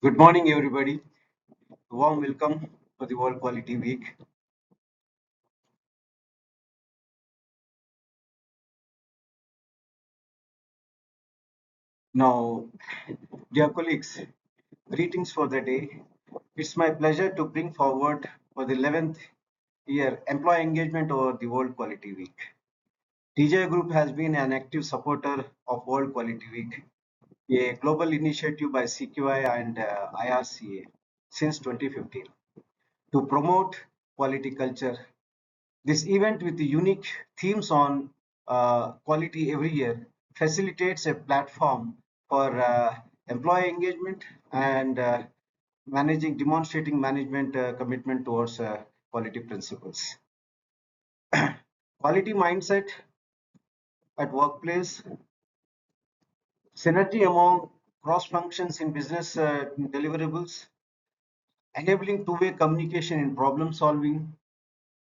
Good morning, everybody. Warm welcome for the World Quality Week. Now, dear colleagues, greetings for the day. It's my pleasure to bring forward for the 11th year employee engagement over the World Quality Week. TGI Group has been an active supporter of World Quality Week, a global initiative by CQI and IRCA since 2015 to promote quality culture. This event with the unique themes on quality every year facilitates a platform for employee engagement and demonstrating management commitment towards quality principles. Quality mindset at workplace, synergy among cross functions in business deliverables, enabling two-way communication in problem solving,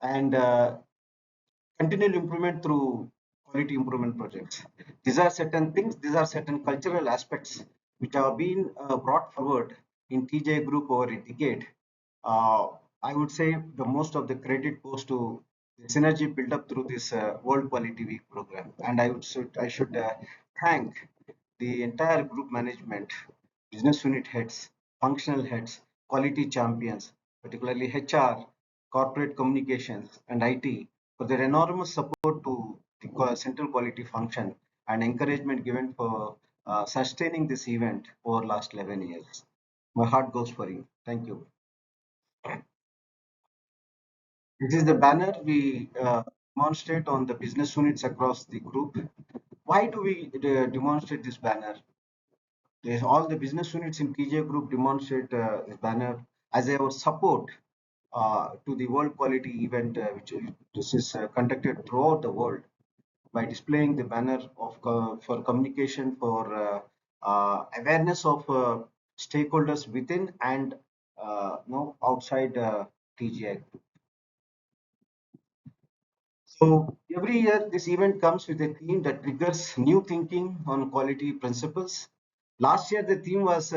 and continual improvement through quality improvement projects. These are certain things, these are certain cultural aspects which have been brought forward in TJ Group over a decade. Uh, I would say the most of the credit goes to the synergy built up through this World Quality Week program. And I should thank the entire group management, business unit heads, functional heads, quality champions, particularly HR, corporate communications, and IT for their enormous support to the central quality function and encouragement given for sustaining this event over last 11 years. My heart goes for you. Thank you. This is the banner we demonstrate on the business units across the group. Why do we demonstrate this banner? All the business units in TJ Group demonstrate this banner as our support to the World Quality event, which this is conducted throughout the world by displaying the banner of for communication, for awareness of stakeholders within and outside TGI. So every year, this event comes with a theme that triggers new thinking on quality principles. Last year, the theme was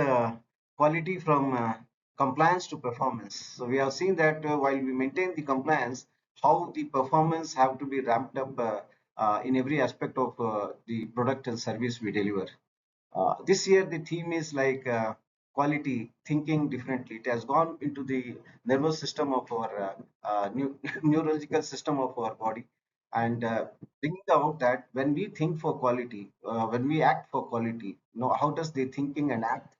quality from compliance to performance. So we have seen that while we maintain the compliance, how the performance have to be ramped up in every aspect of the product and service we deliver. This year, the theme is like quality thinking differently. It has gone into the nervous system of our neurological system of our body, and bringing out that when we think for quality, when we act for quality, how does the thinking and act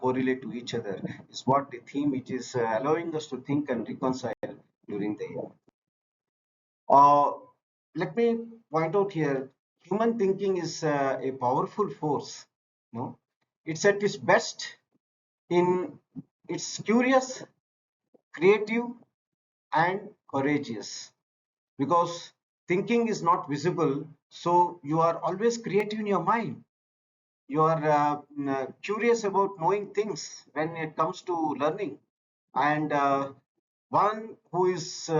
correlate to each other? Is what the theme which is allowing us to think and reconcile during the year. Uh, Let me point out here, human thinking is a powerful force. No, it's at its best in it's curious, creative, and courageous. Because thinking is not visible, so you are always creative in your mind. You are curious about knowing things when it comes to learning, and one who is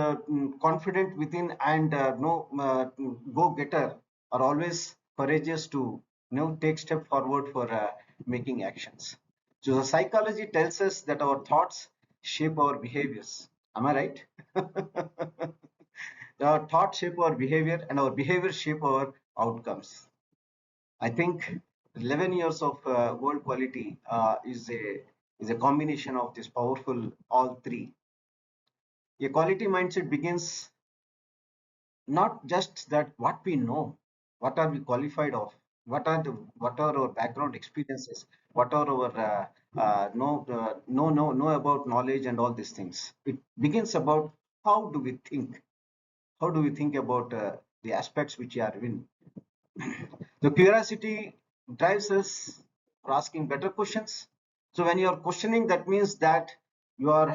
confident within and go getter are always courageous to take step forward for making actions. So the psychology tells us that our thoughts shape our behaviors. Am I right? Our thoughts shape our behavior and our behavior shape our outcomes. I think 11 years of world quality is a combination of this powerful all three. A quality mindset begins not just that what we know, what are we qualified of, what are our background experiences, what are our know about knowledge and all these things. It begins about how do we think, how do we think about the aspects which are in. The curiosity drives us for asking better questions. So when you are questioning, that means that you are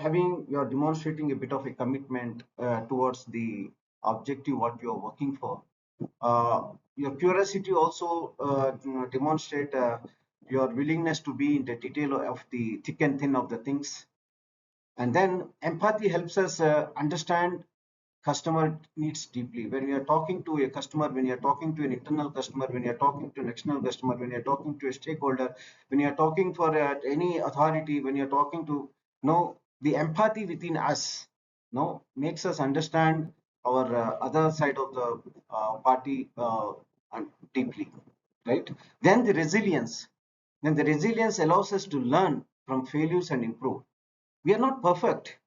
demonstrating a bit of a commitment towards the objective what you are working for. Your curiosity also demonstrate your willingness to be in the detail of the thick and thin of the things. And then empathy helps us understand customer needs deeply. When we are talking to a customer, when you are talking to an internal customer, when you are talking to an external customer, when you are talking to a stakeholder, when you are talking for any authority, when you are talking to, no, the empathy within us, no, makes us understand our other side of the party deeply, right? Then the resilience allows us to learn from failures and improve. We are not perfect.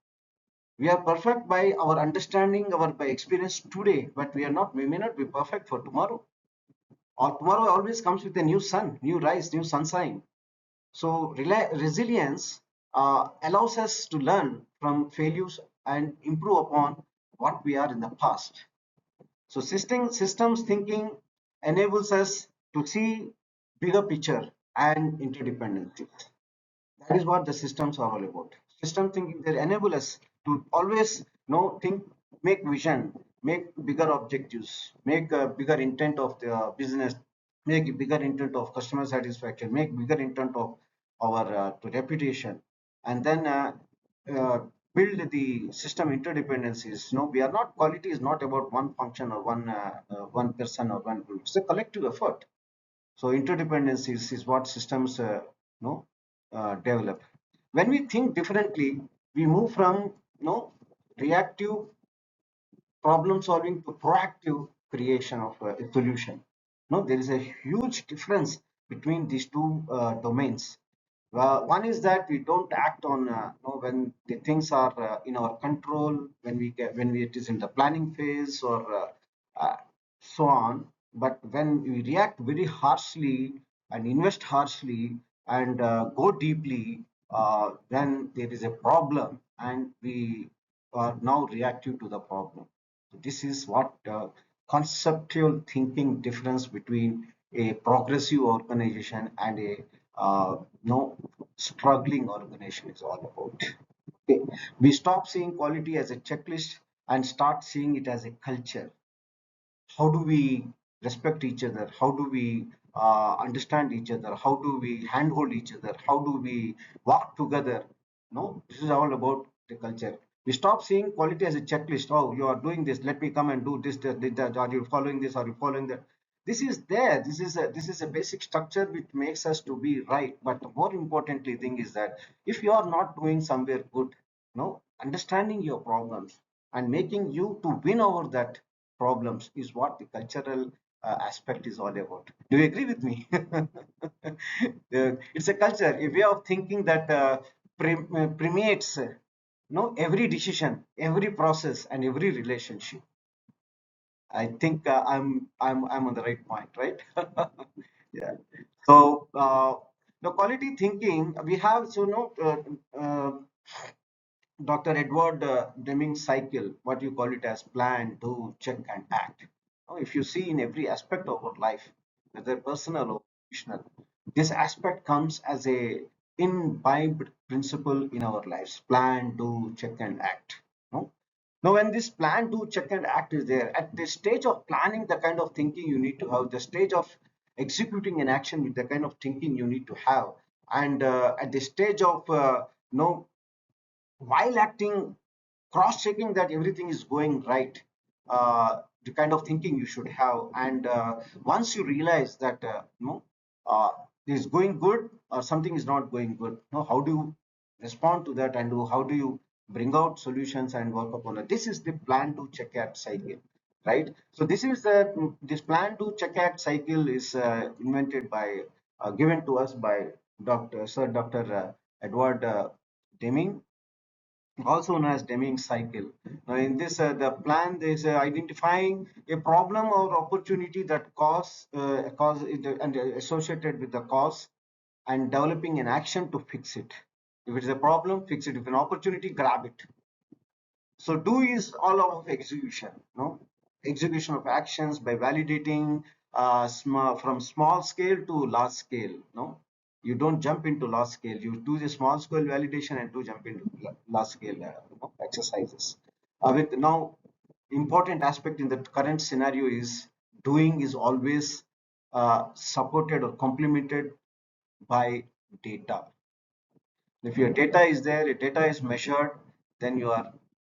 We are perfect by our understanding, our by experience today, but we may not be perfect for tomorrow. Or tomorrow always comes with a new sun, new rise, new sunshine. So resilience allows us to learn from failures and improve upon what we are in the past. So systems thinking enables us to see bigger picture and interdependencies. That is what the systems are all about. System thinking, they enable us to always know, think, make vision, make bigger objectives, make a bigger intent of the business, make a bigger intent of customer satisfaction, make bigger intent of our reputation, and then uh, build the system interdependencies. No, we are not, quality is not about one function or one person or one group. It's a collective effort. So interdependencies is what systems know develop. When we think differently, we move from, reactive problem solving to proactive creation of a solution. No, there is a huge difference between these two domains. One is that we don't act on, when the things are in our control, when it is in the planning phase or so on. But when we react very harshly and invest harshly and go deeply, then there is a problem, and we are now reactive to the problem. So this is what conceptual thinking difference between a progressive organization and a no struggling organization is all about. Okay. We stop seeing quality as a checklist and start seeing it as a culture. How do we respect each other? How do we understand each other? How do we handhold each other? How do we walk together? No, this is all about the culture. We stop seeing quality as a checklist. Oh, you are doing this, let me come and do this, that. Are you following this, are you following that? This is there, this is a basic structure which makes us to be right. But the more importantly thing is that if you are not doing somewhere good, no, understanding your problems and making you to win over that problems is what the cultural aspect is all about. Do you agree with me? It's a culture, a way of thinking that permeates every decision, every process, and every relationship. I think I'm on the right point, right? Yeah. So the quality thinking we have, so Dr. Edward Deming's cycle, what you call it as plan, do, check, and act. Now, if you see in every aspect of our life, whether personal or professional, this aspect comes as a imbibed principle in our lives. Plan, do, check, and act. No? Now, when this plan, do, check, and act is there, at the stage of planning, the kind of thinking you need to have, the stage of executing an action with the kind of thinking you need to have, and at the stage of while acting, cross-checking that everything is going right, the kind of thinking you should have. And once you realize that uh, is going good or something is not going good, how do you respond to that, and how do you bring out solutions and work upon it? This is the plan to check act cycle, right? So this plan to check act cycle is invented by given to us by Dr. Edward Deming, also known as Deming cycle. Now, in this, the plan is identifying a problem or opportunity that cause it, and associated with the cause, and developing an action to fix it. If it is a problem, fix it. If an opportunity, grab it. So do is all of execution, no? Execution of actions by validating from small scale to large scale, no? You don't jump into large scale. You do the small scale validation and do jump into large scale exercises. With now, important aspect in the current scenario is doing is always supported or complemented by data. If your data is there, your data is measured, then you are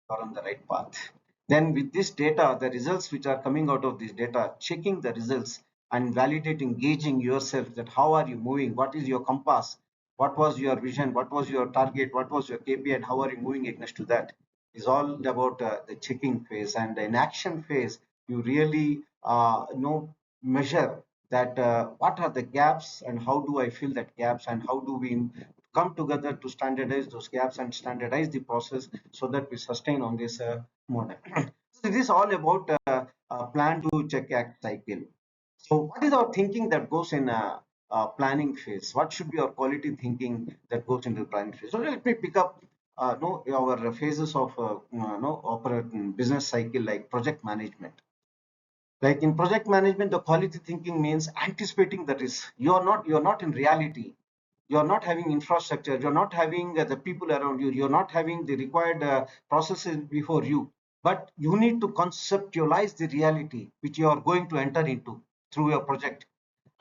on the right path. Then with this data, the results which are coming out of this data, checking the results and validating, gauging yourself that how are you moving, what is your compass, what was your vision, what was your target, what was your KPI, and how are you moving against to that is all about the checking phase. And in action phase, you really measure that what are the gaps and how do I fill that gaps and how do we come together to standardize those gaps and standardize the process so that we sustain on this model. So this is all about plan to check act cycle. So what is our thinking that goes in planning phase? What should be our quality thinking that goes into the planning phase? So let me pick up no, our phases of no, operate business cycle like project management. Like in project management, the quality thinking means anticipating the risk. You're not in reality. You're not having infrastructure. You're not having the people around you. You're not having the required processes before you. But you need to conceptualize the reality which you are going to enter into through your project,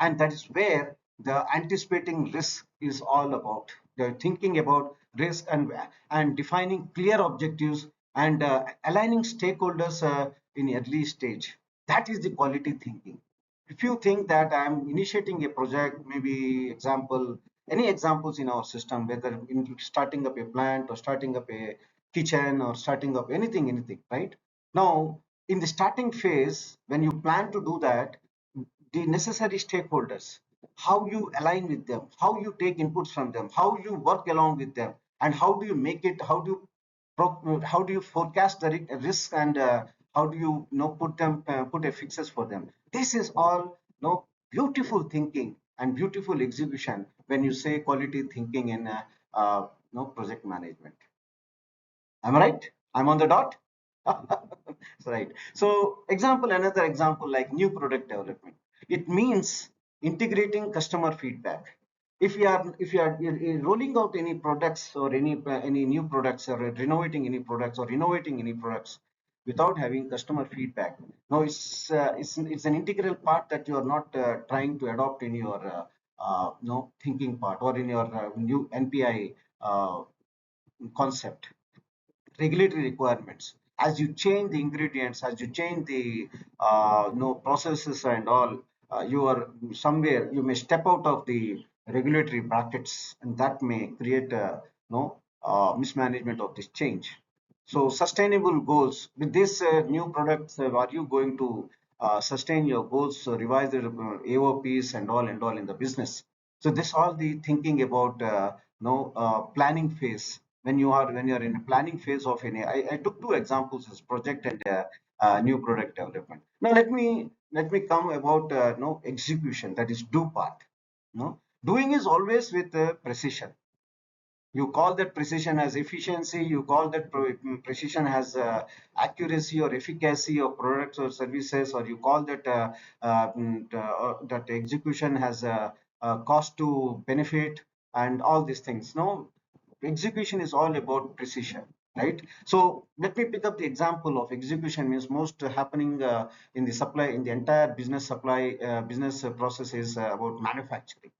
and that is where the anticipating risk is all about. They're thinking about risk and defining clear objectives and aligning stakeholders in early stage. That is the quality thinking. If you think that I'm initiating a project, maybe example, any examples in our system, whether in starting up a plant or starting up a kitchen or starting up anything, right? Now, in the starting phase, when you plan to do that, the necessary stakeholders, how you align with them, how you take inputs from them, how you work along with them, and how do you make it, how do you forecast the risk and how do you put a fixes for them. This is all beautiful thinking and beautiful execution when you say quality thinking in project management. Am I right? I'm on the dot. Right. So another example like new product development. It means integrating customer feedback. If you are rolling out any products or any new products or renovating any products or innovating any products without having customer feedback, no, it's an integral part that you are not trying to adopt in your no thinking part or in your new NPI concept. Regulatory requirements, as you change the ingredients, as you change the processes and all, you are somewhere you may step out of the regulatory brackets, and that may create a mismanagement of this change. So sustainable goals with this new products, are you going to sustain your goals, revise the AOPs and all in the business? So this all the thinking about planning phase. When you are in a planning phase of any, I took two examples as project and new product development. Now let me come about no execution, that is do part. No, doing is always with precision. You call that precision as efficiency, you call that precision as accuracy or efficacy of products or services, or you call that that execution has a cost to benefit and all these things. No, execution is all about precision, right? So let me pick up the example of execution means most happening in the supply, in the entire business supply business process is about manufacturing,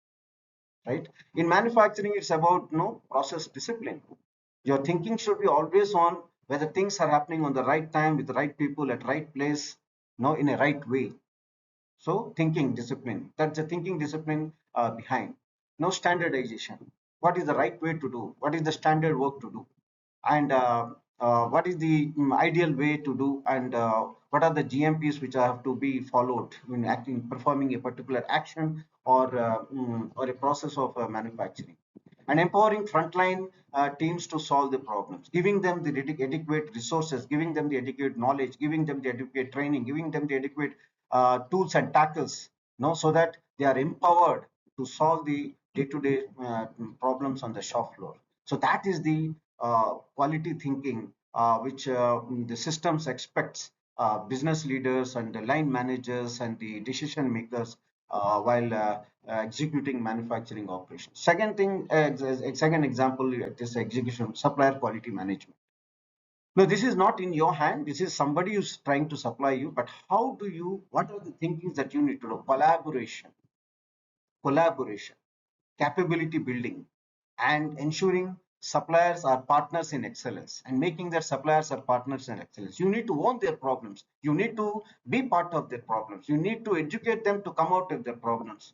right? In manufacturing, it's about process discipline. Your thinking should be always on whether things are happening on the right time with the right people at right place, in a right way. So thinking discipline, that's the thinking discipline behind. No standardization. What is the right way to do? What is the standard work to do? And what is the ideal way to do, and what are the GMPs which have to be followed when acting performing a particular action or a process of manufacturing, and empowering frontline teams to solve the problems, giving them the adequate resources, giving them the adequate knowledge, giving them the adequate training, giving them the adequate tools and tackles, so that they are empowered to solve the day-to-day problems on the shop floor. So that is the quality thinking which the systems expects business leaders and the line managers and the decision makers while executing manufacturing operations. Second example is execution supplier quality management. No, this is not in your hand. This is somebody who's trying to supply you. But what are the thinkings that you need to do? Collaboration, capability building, and ensuring suppliers are partners in excellence, and making their suppliers are partners in excellence. You need to own their problems. You need to be part of their problems. You need to educate them to come out of their problems.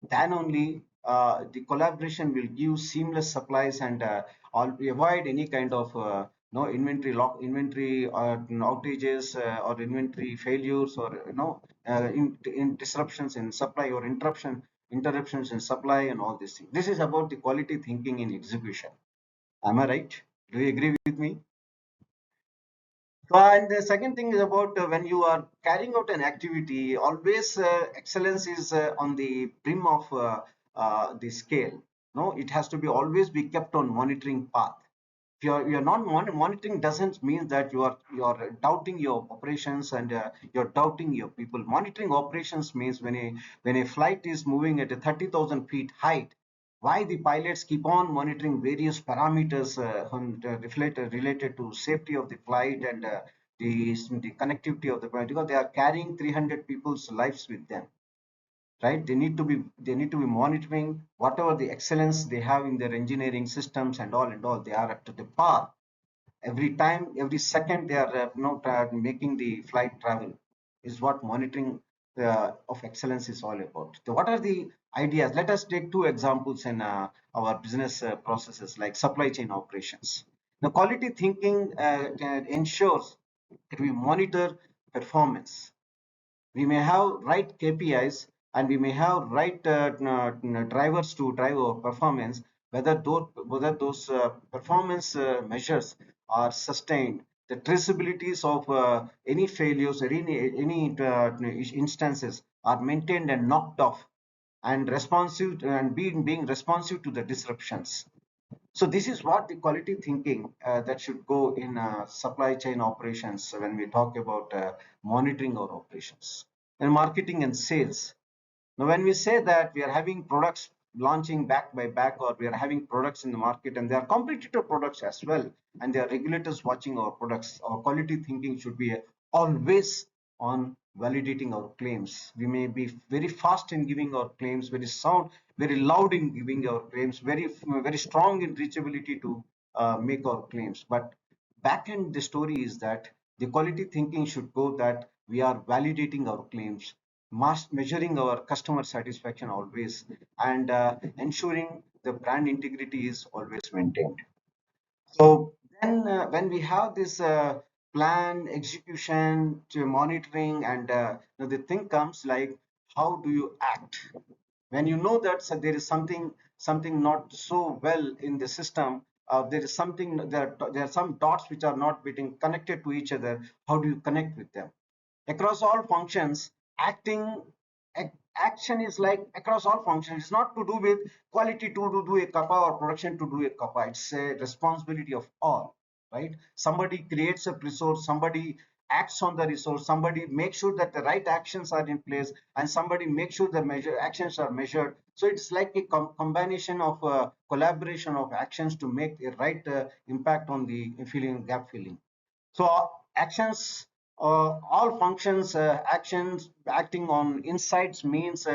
Then only the collaboration will give seamless supplies and avoid any kind of no inventory lock, inventory outages or inventory failures, or in disruptions in supply or interruptions in supply and all these things. This is about the quality thinking in execution. Am I right? Do you agree with me? And the second thing is about when you are carrying out an activity, always excellence is on the brim of the scale. No, it has to be always be kept on monitoring path. If you're not monitoring, doesn't mean that you're doubting your operations and you're doubting your people. Monitoring operations means when a flight is moving at a 30,000 feet height, why the pilots keep on monitoring various parameters related to safety of the flight and the connectivity of the flight, because they are carrying 300 people's lives with them, right? They need to be monitoring whatever the excellence they have in their engineering systems and all. They are up to the par. Every time, every second, they are making the flight travel. Is what monitoring of excellence is all about. So what are the ideas? Let us take two examples in our business processes, like supply chain operations. The quality thinking ensures that we monitor performance. We may have right KPIs and we may have right drivers to drive our performance, whether those performance measures are sustained, the traceabilities of any failures or any instances are maintained and knocked off, and responsive and being responsive to the disruptions. So this is what the quality thinking that should go in supply chain operations when we talk about monitoring our operations. And marketing and sales. Now, when we say that we are having products launching back by back, or we are having products in the market and they are competitor products as well, and there are regulators watching our products, our quality thinking should be always on validating our claims. We may be very fast in giving our claims, very sound, very loud in giving our claims, very strong in reachability to make our claims. But back end the story is that the quality thinking should go that we are validating our claims, measuring our customer satisfaction always, and ensuring the brand integrity is always maintained. So then when we have this plan, execution, to monitoring, and the thing comes like, how do you act when you know that there is something not so well in the system? There is something, there are some dots which are not getting connected to each other. How do you connect with them across all functions? Acting action is like across all functions. It's not to do with quality to do a kappa or production to do a kappa. It's a responsibility of all, right? Somebody creates a resource, somebody acts on the resource, somebody makes sure that the right actions are in place, and somebody makes sure the measure actions are measured. So it's like a combination of collaboration of actions to make a right impact on the filling gap filling. So actions, all functions, actions acting on insights means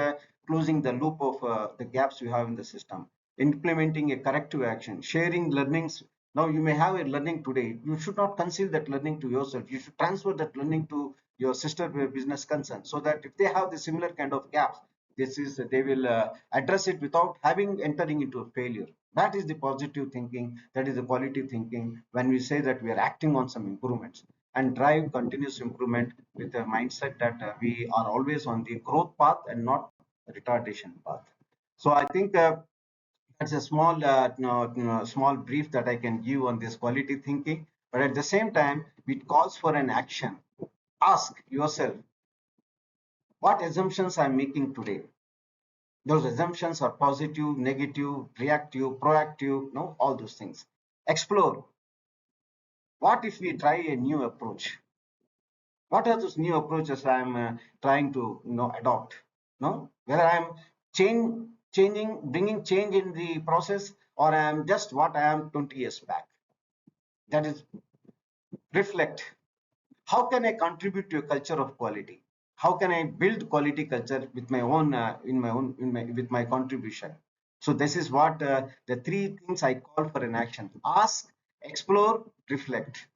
closing the loop of the gaps we have in the system, implementing a corrective action, sharing learnings. Now you may have a learning today. You should not conceal that learning to yourself. You should transfer that learning to your sister business concern, so that if they have the similar kind of gaps, they will address it without having entering into a failure. That is the positive thinking. That is the quality thinking. When we say that we are acting on some improvements and drive continuous improvement with a mindset that we are always on the growth path and not retardation path. So I think that's a small small brief that I can give on this quality thinking. But at the same time, it calls for an action. Ask yourself, what assumptions I'm making today? Those assumptions are positive, negative, reactive, proactive, no, all those things. Explore. What if we try a new approach? What are those new approaches I'm trying to adopt? No, whether I'm changing, bringing change in the process, or I am just what I am 20 years back. That is, reflect. How can I contribute to a culture of quality? How can I build quality culture with my own with my contribution? So this is what the three things I call for an action: ask, explore, reflect.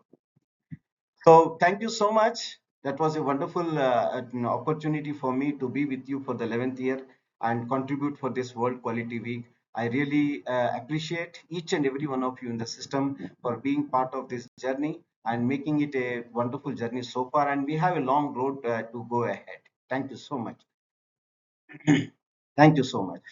So thank you so much. That was a wonderful opportunity for me to be with you for the 11th year and contribute for this World Quality Week. I really appreciate each and every one of you in the system for being part of this journey and making it a wonderful journey so far. And we have a long road to go ahead. Thank you so much. Thank you so much.